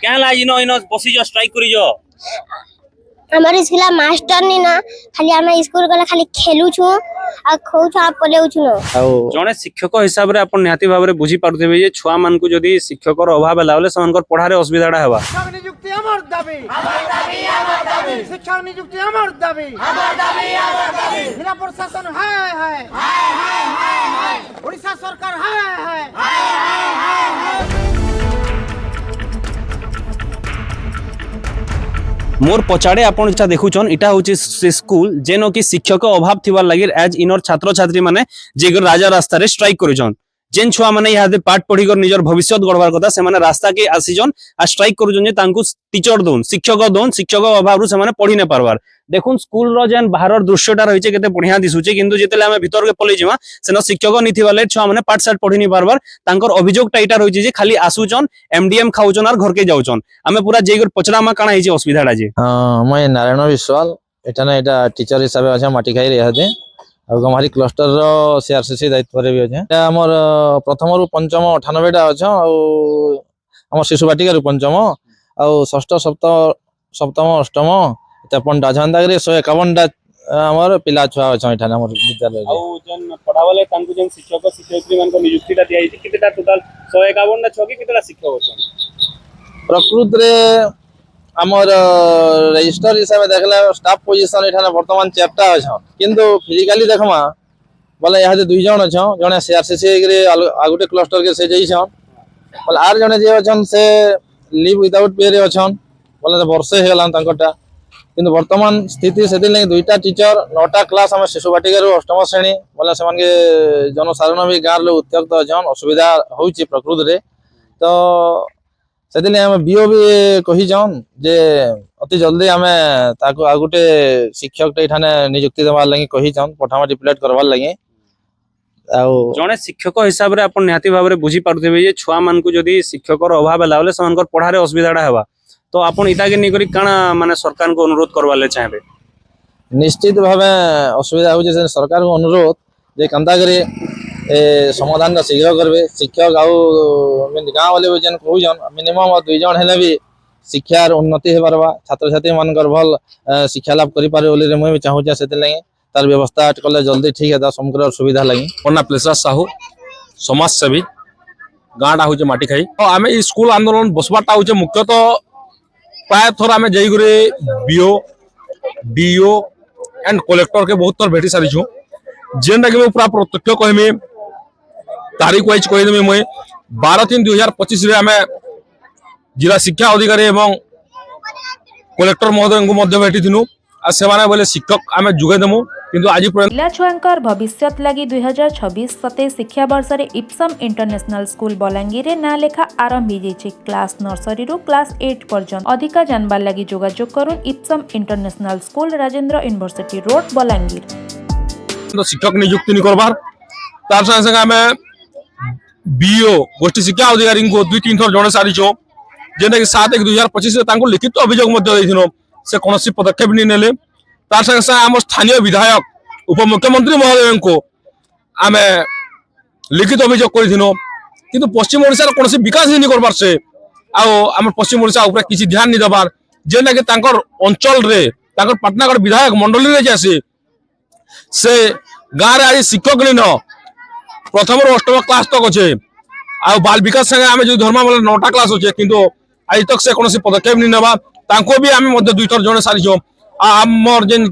क्या ला इनो इनो बसी जो स्ट्राइक करी जो हमारे स्कूल मास्टर नी ना खाली आमे स्कूल गला खाली खेलु छु आ खौ छु आ पलेउ छु न जने शिक्षक हिसाब रे अपन निहाती भाबरे बुझी पारुथबे जे छुआ मान को जदी शिक्षक रो अभाव लावले समान पढ़ा रे असुविधाडा हेबा शिक्षक नियुक्ति अमर दाबी शिक्षक नियुक्ति अमर दाबी जिला प्रशासन है ओडिशा सरकार है मोर पछाड़े आपण इच्छा देखुछन इटा होची से स्कूल जेनो कि शिक्षक अभाव थिबार लागि एज इनर छात्र छात्री माने जे राजा रास्ता रे स्ट्राइक करूछन जेन छुआ माने यहाँ पाठ पढ़ी कर निजर भविष्य गढ़वार कथा से माने रास्ता के आसीजन आ स्ट्राइक करूछन जे तांकु टीचर दोन शिक्षक अभाव रु से माने पढ़ी न पारबार देखुन स्कूल रो जेन बाहर दृश्यटा रहिचे केते बढ़िया दिसुचे किंतु जेतेले हमें भीतर के पले जिमा सेनो शिक्षक निथिबा ले छुआ माने पाठ साठ पढ़ी नि पारबार तांकर अभियोगटा इटा रहिचे जे खाली आसुचन एमडीएम खाउचन और घर के जाउचन हमें पूरा जेगर पचरामा काना हिचे असुविधाडा जे हां मैं नारायण विश्वाल एटा ना एटा टीचर हिसाब अच्छा माटी खाई रहा थे आ गमारी क्लस्टर रो सीआरसीसी दायित्व रे भी अछि हमर प्रथम रु पंचम 98 टा अछि आ हमर शिशु बाटिका रु पंचम आ षष्ठ सप्तम अष्टम तपन डाझांदागरे 151 टा हमर पिला छुआ अछि एठा हमर विद्यालय आ जन पढ़ावले तांकु जन शिक्षक शिक्षयित्री मान को नियुक्तिटा दिया हिचे कितेटा टोटल 151 टा छकी कितेटा शिक्षक अछि प्रकृत रे हमर रजिस्टर हिसाब देखला स्टाफ पोजीशन एठाने वर्तमान चैप्टा अछि किंतु फिजिकली देखमा बोले यहाँ दुई जन अच्छा जने सीआरसीसी आगुटे क्लस्टर के से जइछन बोले आर जने जे अछन से लीव विदाउट पे रे अछन बोले वर्षे हे गलान तंकटा किंतु वर्तमान स्थिति से दिन दुईटा टीचर 9टा क्लास हम शिशु बाटिका रु अष्टम श्रेणी बोले से के जनसाधारण भी गार लो उत्त्यक्त अछन असुविधा होउची प्रकृत रे तो सेदिले हम बीओ भी कहि जान जे अति जल्दी हमें ताको आगुटे शिक्षक टे ठाने नियुक्ति देवार लागि कहि जान पठामा रिप्लेट करवार लागि जने शिक्षक हिसाब रे अपन निहाती भाबरे बुझी पारुथबे जे छुआ मान को जदी शिक्षक रो अभाव लावले समान पढ़ा रे असुविधाडा हेबा तो अपन इटा के नै करी काना माने सरकार को अनुरोध करवाले चाहबे निश्चित भावे असुविधा हो जे सरकार को अनुरोध जे कंदा करे समाधान शीघ्र करबे शिक्षक आउ गाँव वाले जन कहून मिनिमम 2 जन हेले भी शिक्षार उन्नति हो पारबा छात्र छात्री मानकर भल शिक्षा लाभ करि पारे ओली रे मैं भी चाहूचा सेते लगे तार व्यवस्था कले जल्दी ठीक है समग्र सुविधा लगी पन्ना प्लेसरा साहू समाज सेवी गाँटा हूँ माटी खाई तो आम स्कूल आंदोलन बसवाटा हूँ मुख्यतः प्राय थर आम जाइए बीओ डीओ एंड कलेक्टर के बहुत थर भेटी सारी जेनटा कि पूरा प्रत्यक्ष कहमी तारीख वाइज कहीदेमी मुई 12/3/2025 आम जिला शिक्षा अधिकारी एवं कलेक्टर महोदय भेटी थिनु से बोले शिक्षक आम जुगेदेमु किंतु आज पिला छुआंकर भविष्यत लगी 2026-27 शिक्षा वर्ष रे इप्सम इंटरनेशनल स्कूल बलांगीर रे ना लेखा आरंभ हो जाइए क्लास नर्सरी रु क्लास 8 पर्यंत अधिक जानबार लगी जोगाजोग करूँ Epson international school Rajendra university road Balangir शिक्षक नियुक्ति नहीं करबार तार संगे संगे आम बीओ गोष्ठी शिक्षा अधिकारी को 2-3 थर जड़े सारी जेनटा कि 7/1/2025 लिखित अभियोग से कौन पदक्षेप नहीं नेले तार संगे संगे आम स्थानीय विधायक उपमुख्यमंत्री महोदय को आम लिखित अभियोग कर पश्चिम ओडिशा कौन विकास नहीं करबार से आम पश्चिम ओडिशा किसी ध्यान नहीं देवार जेनटा कि अंचल रे पाटनागढ़ विधायक मंडली रे जासी से गाँव रे आज शिक्षक नहीं न प्रथम रु अष्टम क्लास तक अच्छे आ बाल विकास संगे आम जो धर्मा बोले 9टा क्लास अच्छे किंतु आज तक से कौन पदक्षेप नहीं नेबा तांको भी आम 2 थर जड़े सारी आमर जेन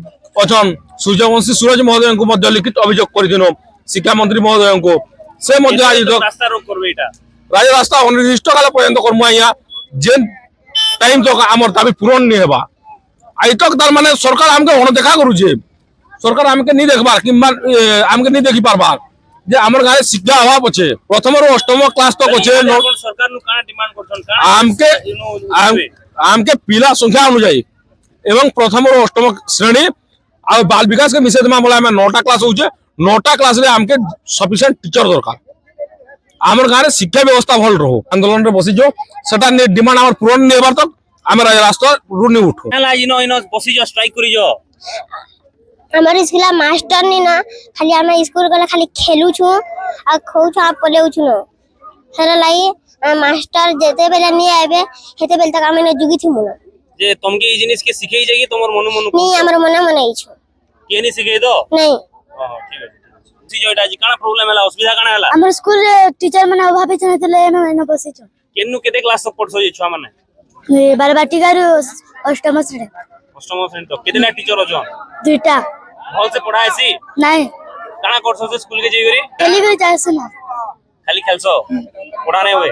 अच्छन सूर्यवंशी सूरज महोदय को लिखित अभियोग कर शिक्षा मंत्री महोदय को से रास्ता अनिर्दिष्ट काल पर्यंत करमु आया जेन टाइम तक आमर दाबी पूरण नहीं हेबा आज तक तार माने सरकार हमके अणदेखा करूछे सरकार हमके नहीं देखबार कि हमके नहीं देखी पारबार जे हमर गाय शिक्षा अभाव अच्छे प्रथम रु अष्टम क्लास तक अच्छे सरकार नु काना डिमांड करछन हमके पिला संख्या अनुसार एवं प्रथम रु अष्टम श्रेणी आ बाल विकास के विषय में बोला 9टा क्लास होचे 9टा क्लास रे हमके सफिशिएंट टीचर दरकार हमर गाय शिक्षा व्यवस्था भल रहो आंदोलन रे बसी जो सेटा डिमांड हमर पूर्ण नहीं हेबार तक हम रास्ता रू नहीं उठो ला इनो इनो बसी जो स्ट्राइक करी जो हमारे स्कूल मास्टर नी ना खाली आमे स्कूल गला खाली खेलु छु आ खौ छु आ पलेउ छु न हेरा लाई মাস্টার যেতে বেলা নিয়ে আইবে হেতে বেলা তক আমি না জুগি থিমু না যে তোমাকে এই জিনিস কে শিখেই যাই তোমার মনে মনে নি আমার মনে মনে ইছো কে নি শিখেই দো নাই ঠিক আছে সিজয়টা আজি কানা প্রবলেম ହେଲା অসুবিধা কানা ହେଲା আমার স্কুল রে টিচার মানে অভাবে চাইতেলে এনে এনে বসিছো কেনু কেতে ক্লাস তক পড়ছো যে ছুয়া মানে বারবাটিকারু অষ্টম শ্রেণী অষ্টম শ্রেণী তো কেদিনা টিচার অছন দুইটা ভাল সে পড়াইছি নাই কানা করছো যে স্কুল কে যাই করি টেলিভিশন যাইছ না খালি খেলছো পড়া নাই হবে